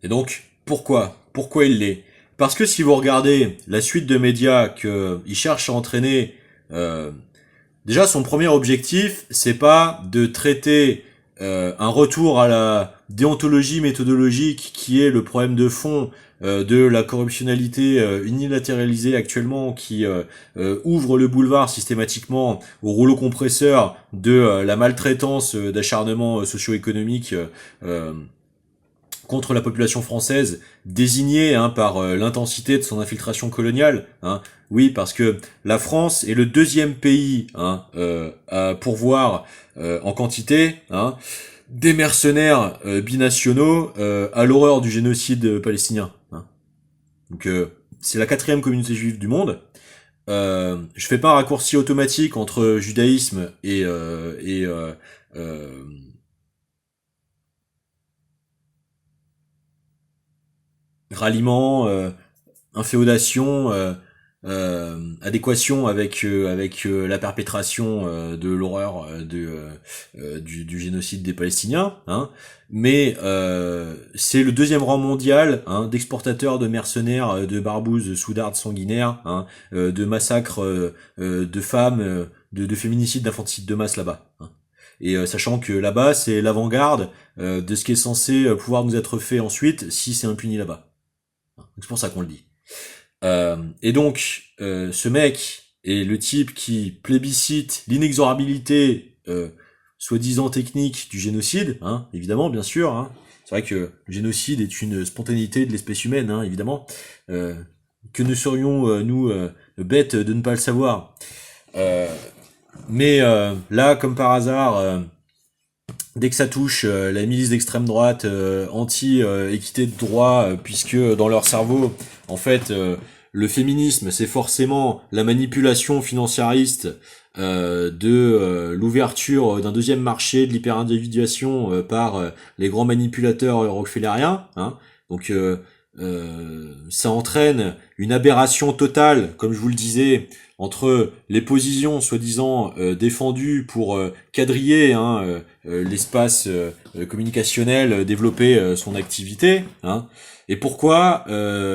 Et donc, pourquoi il l'est? Parce que si vous regardez la suite de médias qu'il cherche à entraîner, euh, déjà son premier objectif, c'est pas de traiter un retour à la déontologie méthodologique qui est le problème de fond de la corruptionnalité unilatéralisée actuellement qui ouvre le boulevard systématiquement au rouleau compresseur de la maltraitance d'acharnement socio-économique contre la population française, désignée par l'intensité de son infiltration coloniale. Hein. Oui, parce que la France est le deuxième pays à pourvoir en quantité des mercenaires binationaux à l'horreur du génocide palestinien. Hein. Donc c'est la quatrième communauté juive du monde. Je fais pas un raccourci automatique entre judaïsme et euh, ralliement, inféodation, adéquation avec la perpétration de l'horreur du génocide des Palestiniens, hein. Mais c'est le deuxième rang mondial d'exportateurs de mercenaires, de barbouzes soudardes sanguinaires, de massacres de femmes, de féminicides, d'infanticides de masse là-bas. Hein. Et sachant que là-bas, c'est l'avant-garde de ce qui est censé pouvoir nous être fait ensuite si c'est impuni là-bas. C'est pour ça qu'on le dit. Et donc, ce mec est le type qui plébiscite l'inexorabilité soi-disant technique du génocide, évidemment, bien sûr. Hein. C'est vrai que le génocide est une spontanéité de l'espèce humaine, évidemment. Que ne serions, nous, bêtes de ne pas le savoir. Mais là, comme par hasard, dès que ça touche la milice d'extrême droite anti-équité de droit, puisque dans leur cerveau, en fait, le féminisme, c'est forcément la manipulation financiariste de l'ouverture d'un deuxième marché de l'hyper-individuation par les grands manipulateurs rockefelleriens. Hein. Donc ça entraîne une aberration totale, comme je vous le disais, entre les positions soi-disant défendues pour quadriller l'espace communicationnel, développer son activité, et pourquoi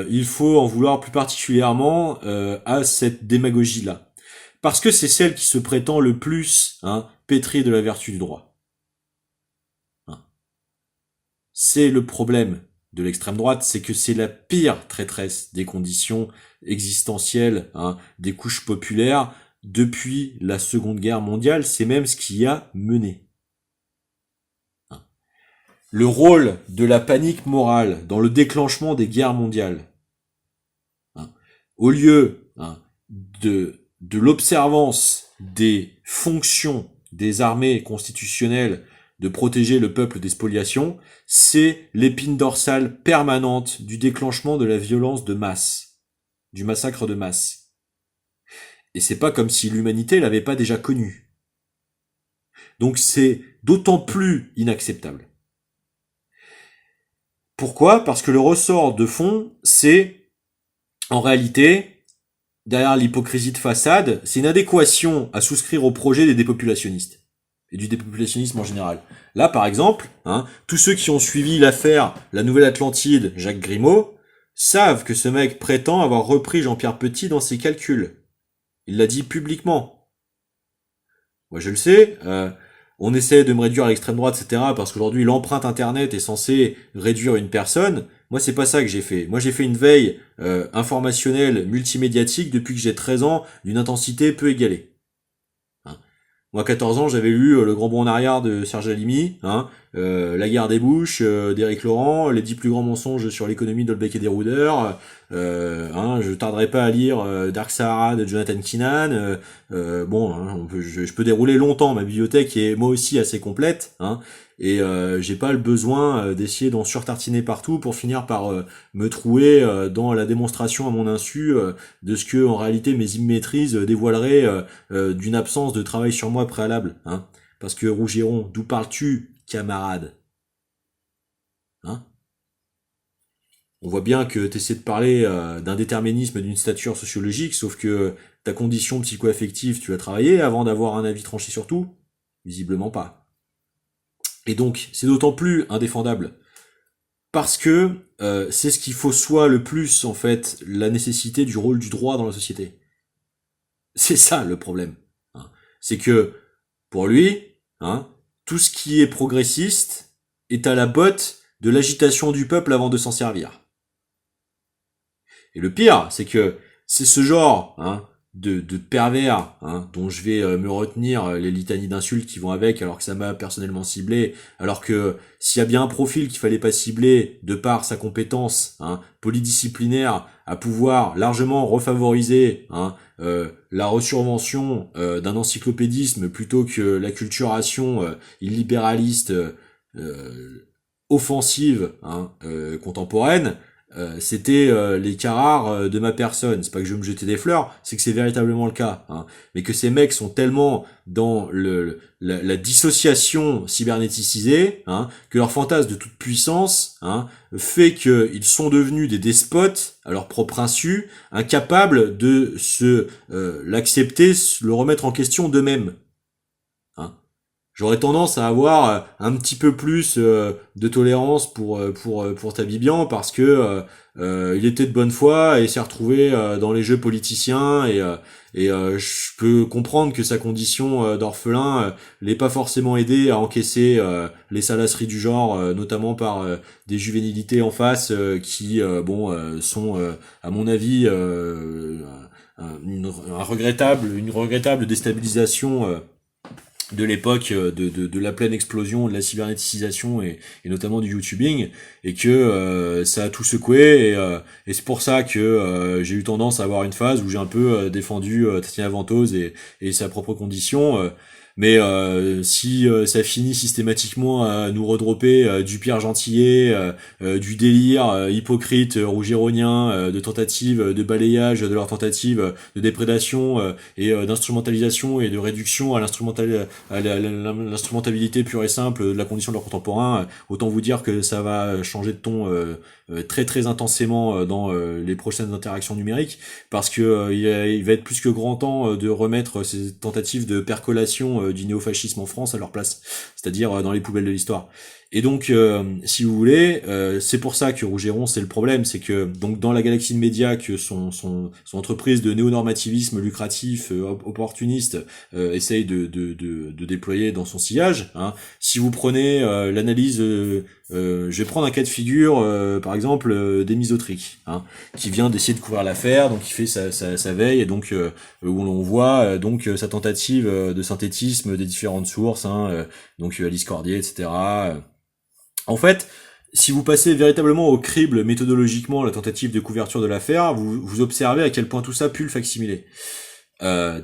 il faut en vouloir plus particulièrement à cette démagogie-là. Parce que c'est celle qui se prétend le plus pétrie de la vertu du droit. Hein. C'est le problème de l'extrême droite, c'est que c'est la pire traîtresse des conditions existentielles des couches populaires depuis la Seconde Guerre mondiale, c'est même ce qui a mené. Le rôle de la panique morale dans le déclenchement des guerres mondiales, au lieu de l'observance des fonctions des armées constitutionnelles de protéger le peuple des spoliations, c'est l'épine dorsale permanente du déclenchement de la violence de masse, du massacre de masse. Et c'est pas comme si l'humanité l'avait pas déjà connu. Donc c'est d'autant plus inacceptable. Pourquoi ? Parce que le ressort de fond, c'est, en réalité, derrière l'hypocrisie de façade, c'est une adéquation à souscrire au projet des dépopulationnistes et du dépopulationnisme en général. Là, par exemple, tous ceux qui ont suivi l'affaire La Nouvelle Atlantide, Jacques Grimaud, savent que ce mec prétend avoir repris Jean-Pierre Petit dans ses calculs. Il l'a dit publiquement. Moi, je le sais. On essaie de me réduire à l'extrême droite, etc. parce qu'aujourd'hui, l'empreinte Internet est censée réduire une personne. Moi, c'est pas ça que j'ai fait. Moi, j'ai fait une veille informationnelle, multimédiatique depuis que j'ai 13 ans, d'une intensité peu égalée. Moi, à 14 ans, j'avais lu Le Grand Bond en arrière de Serge Halimi, La guerre des Bush d'Éric Laurent, Les 10 plus grands mensonges sur l'économie d'Holbeck et des Roudeurs. Je tarderai pas à lire Dark Sahara de Jonathan Keenan. Je peux dérouler longtemps ma bibliothèque qui est moi aussi assez complète. Et j'ai pas le besoin d'essayer d'en surtartiner partout pour finir par me trouer dans la démonstration à mon insu de ce que en réalité mes immaîtrises dévoileraient d'une absence de travail sur moi préalable. Parce que Rougiron, d'où parles-tu, camarade? On voit bien que tu essaies de parler d'un déterminisme d'une stature sociologique, sauf que ta condition psycho-affective, tu as travaillé avant d'avoir un avis tranché sur tout? Visiblement pas. Et donc, c'est d'autant plus indéfendable parce que c'est ce qu'il faut soit le plus, en fait, la nécessité du rôle du droit dans la société. C'est ça le problème. Hein. C'est que, pour lui, hein, tout ce qui est progressiste est à la botte de l'agitation du peuple avant de s'en servir. Et le pire, c'est que c'est ce genre de pervers dont je vais me retenir les litanies d'insultes qui vont avec, alors que ça m'a personnellement ciblé, alors que s'il y a bien un profil qu'il fallait pas cibler de par sa compétence polydisciplinaire à pouvoir largement refavoriser la resurvention d'un encyclopédisme plutôt que l'acculturation illibéraliste offensive contemporaine, c'était les Carrare de ma personne. C'est pas que je veux me jeter des fleurs, c'est que c'est véritablement le cas. Mais que ces mecs sont tellement dans la dissociation cybernéticisée que leur fantasme de toute puissance fait qu'ils sont devenus des despotes à leur propre insu, incapables de se l'accepter, le remettre en question d'eux-mêmes. J'aurais tendance à avoir un petit peu plus de tolérance pour Tabibian parce que il était de bonne foi et s'est retrouvé dans les jeux politiciens et je peux comprendre que sa condition d'orphelin l'ait pas forcément aidé à encaisser les salaceries du genre, notamment par des juvénilités en face qui sont à mon avis une regrettable déstabilisation de l'époque de la pleine explosion de la cybernéticisation et notamment du YouTubing, et que ça a tout secoué et c'est pour ça que j'ai eu tendance à avoir une phase où j'ai un peu défendu Tatiana Ventose et sa propre condition. Mais si ça finit systématiquement à nous redropper du Pierre Gentillet, du délire hypocrite rougironien, de tentatives de balayage de leurs tentatives de déprédation et d'instrumentalisation et de réduction à l'instrumentabilité pure et simple de la condition de leurs contemporains, autant vous dire que ça va changer de ton très très intensément dans les prochaines interactions numériques, parce que il va être plus que grand temps de remettre ces tentatives de percolation du néofascisme en France à leur place, c'est-à-dire dans les poubelles de l'histoire. Et donc, si vous voulez, c'est pour ça que Rougeron, c'est le problème, c'est que donc dans la galaxie de médias que son entreprise de néonormativisme lucratif, opportuniste, essaye de déployer dans son sillage. Si vous prenez l'analyse, je vais prendre un cas de figure, par exemple, d'Émise Autric, qui vient d'essayer de couvrir l'affaire, donc il fait sa veille, et donc où l'on voit donc sa tentative de synthétisme des différentes sources, donc Alice Cordier, etc. En fait, si vous passez véritablement au crible méthodologiquement la tentative de couverture de l'affaire, vous observez à quel point tout ça pue le facsimilé.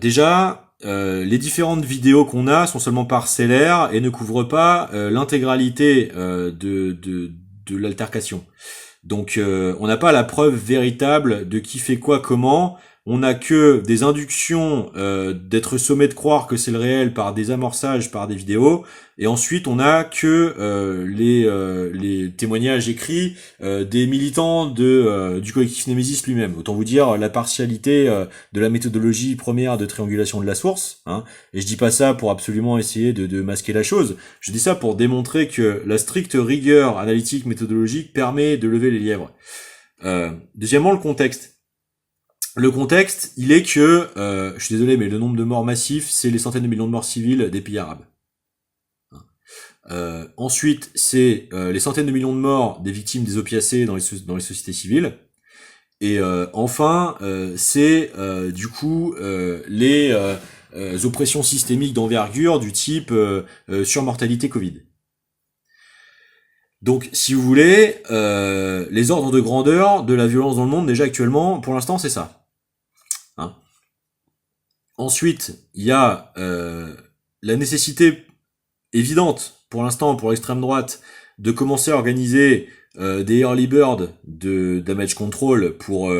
Déjà, les différentes vidéos qu'on a sont seulement parcellaires et ne couvrent pas l'intégralité de l'altercation. Donc on n'a pas la preuve véritable de qui fait quoi comment. On n'a que des inductions d'être sommé de croire que c'est le réel par des amorçages, par des vidéos, et ensuite on n'a que les témoignages écrits des militants du collectif Némésis lui-même. Autant vous dire la partialité de la méthodologie première de triangulation de la source. Et je dis pas ça pour absolument essayer de masquer la chose. Je dis ça pour démontrer que la stricte rigueur analytique méthodologique permet de lever les lièvres. Deuxièmement, le contexte. Le contexte, il est que, je suis désolé, mais le nombre de morts massifs, c'est les centaines de millions de morts civiles des pays arabes. Ensuite, c'est les centaines de millions de morts des victimes des opiacés dans les sociétés civiles. Et enfin, c'est du coup les oppressions systémiques d'envergure du type surmortalité Covid. Donc, si vous voulez, les ordres de grandeur de la violence dans le monde, déjà actuellement, pour l'instant, c'est ça. Ensuite, il y a la nécessité évidente, pour l'instant, pour l'extrême droite, de commencer à organiser des early birds de damage control pour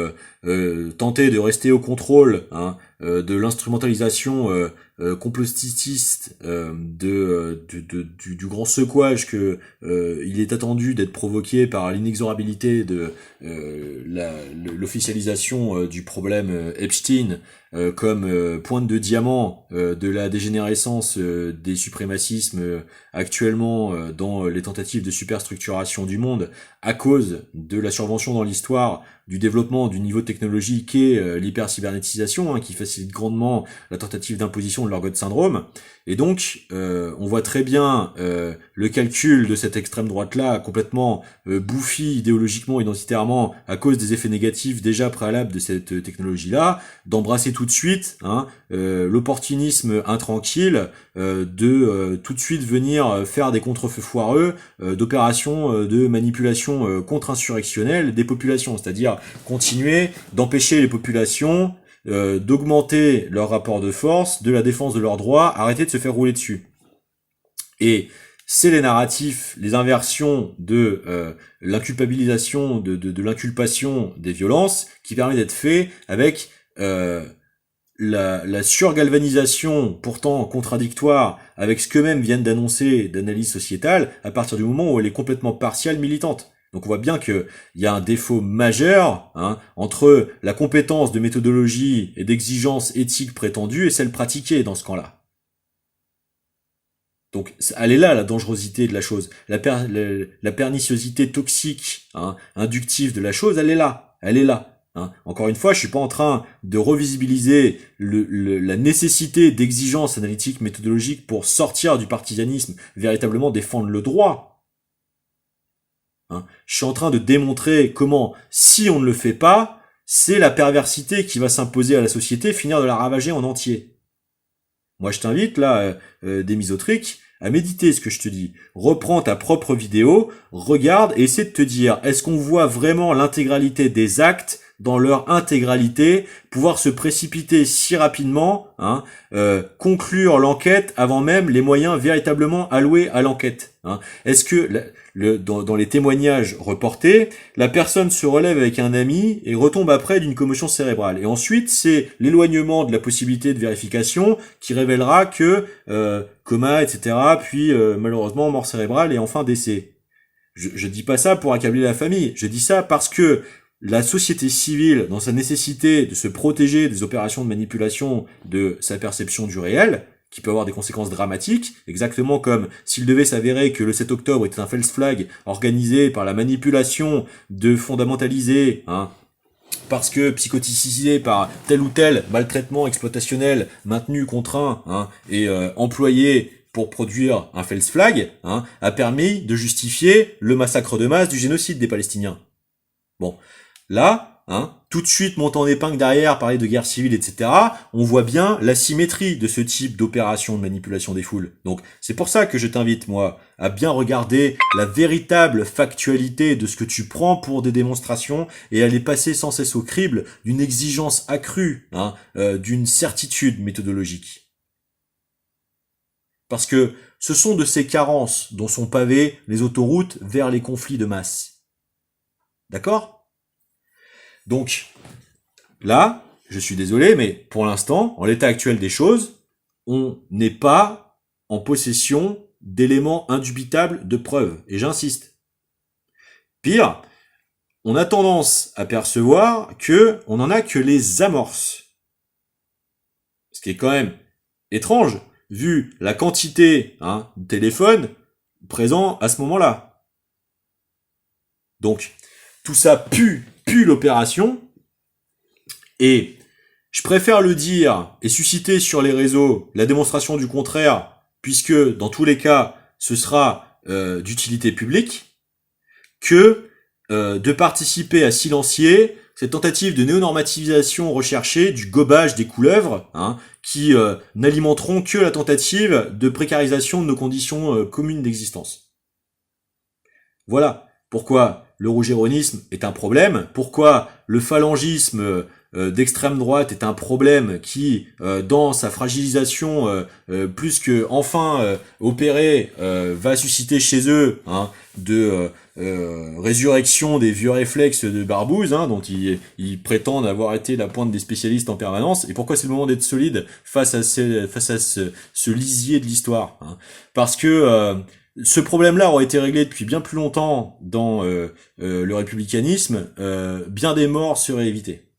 tenter de rester au contrôle de l'instrumentalisation complotiste du grand secouage que il est attendu d'être provoqué par l'inexorabilité de l'officialisation du problème Epstein comme pointe de diamant de la dégénérescence des suprémacismes actuellement dans les tentatives de superstructuration du monde à cause de la survention dans l'histoire du développement du niveau technologique et l'hypercybernétisation, qui facilite grandement la tentative d'imposition de leur God syndrome. Et donc, on voit très bien le calcul de cette extrême droite-là complètement bouffi idéologiquement, identitairement, à cause des effets négatifs déjà préalables de cette technologie-là, d'embrasser tout de suite l'opportunisme intranquille, de tout de suite venir faire des contre-feux foireux d'opérations de manipulation contre-insurrectionnelle des populations, c'est-à-dire continuer d'empêcher les populations d'augmenter leur rapport de force, de la défense de leurs droits, arrêter de se faire rouler dessus. Et c'est les narratifs, les inversions de l'inculpabilisation, de l'inculpation des violences qui permet d'être fait avec la surgalvanisation pourtant contradictoire avec ce qu'eux-mêmes viennent d'annoncer d'analyse sociétale à partir du moment où elle est complètement partiale, militante. Donc on voit bien qu'il y a un défaut majeur entre la compétence de méthodologie et d'exigence éthique prétendue et celle pratiquée dans ce camp-là. Donc elle est là la dangerosité de la chose, la perniciosité toxique, inductive de la chose, elle est là. Encore une fois, je suis pas en train de revisibiliser la nécessité d'exigence analytique méthodologique pour sortir du partisanisme, véritablement défendre le droit. Je suis en train de démontrer comment, si on ne le fait pas, c'est la perversité qui va s'imposer à la société, finir de la ravager en entier. Moi, je t'invite, là, Démisotric, à méditer ce que je te dis. Reprends ta propre vidéo, regarde et essaie de te dire, est-ce qu'on voit vraiment l'intégralité des actes dans leur intégralité, pouvoir se précipiter si rapidement, conclure l'enquête avant même les moyens véritablement alloués à l'enquête. Est-ce que dans les témoignages reportés, la personne se relève avec un ami et retombe après d'une commotion cérébrale. Et ensuite, c'est l'éloignement de la possibilité de vérification qui révélera que coma, etc., puis malheureusement mort cérébrale et enfin décès. Je dis pas ça pour accabler la famille, je dis ça parce que la société civile, dans sa nécessité de se protéger des opérations de manipulation de sa perception du réel, qui peut avoir des conséquences dramatiques, exactement comme s'il devait s'avérer que le 7 octobre était un false flag organisé par la manipulation de fondamentalisés, parce que psychoticisés par tel ou tel maltraitement exploitationnel maintenu, contraint, et employé pour produire un false flag, a permis de justifier le massacre de masse du génocide des Palestiniens. Bon, là, tout de suite montant en épingle derrière, parler de guerre civile, etc., on voit bien l'asymétrie de ce type d'opération de manipulation des foules. Donc c'est pour ça que je t'invite, moi, à bien regarder la véritable factualité de ce que tu prends pour des démonstrations et à les passer sans cesse au crible d'une exigence accrue, d'une certitude méthodologique. Parce que ce sont de ces carences dont sont pavées les autoroutes vers les conflits de masse. D'accord ? Donc, là, je suis désolé, mais pour l'instant, en l'état actuel des choses, on n'est pas en possession d'éléments indubitables de preuve. Et j'insiste. Pire, on a tendance à percevoir que on n'en a que les amorces. Ce qui est quand même étrange, vu la quantité de téléphones présents à ce moment-là. Donc, tout ça pue l'opération, et je préfère le dire et susciter sur les réseaux la démonstration du contraire, puisque dans tous les cas, ce sera d'utilité publique, que de participer à silencier cette tentative de néonormativisation recherchée du gobage des couleuvres, qui n'alimenteront que la tentative de précarisation de nos conditions communes d'existence. Voilà pourquoi le rougéronisme est un problème, pourquoi le phalangisme d'extrême droite est un problème qui, dans sa fragilisation plus que enfin opérée, va susciter chez eux de résurrection des vieux réflexes de Barbouze, dont ils prétendent avoir été la pointe des spécialistes en permanence. Et pourquoi c'est le moment d'être solide face à ce lisier de l'histoire, parce que ce problème-là aurait été réglé depuis bien plus longtemps dans le républicanisme, bien des morts seraient évités.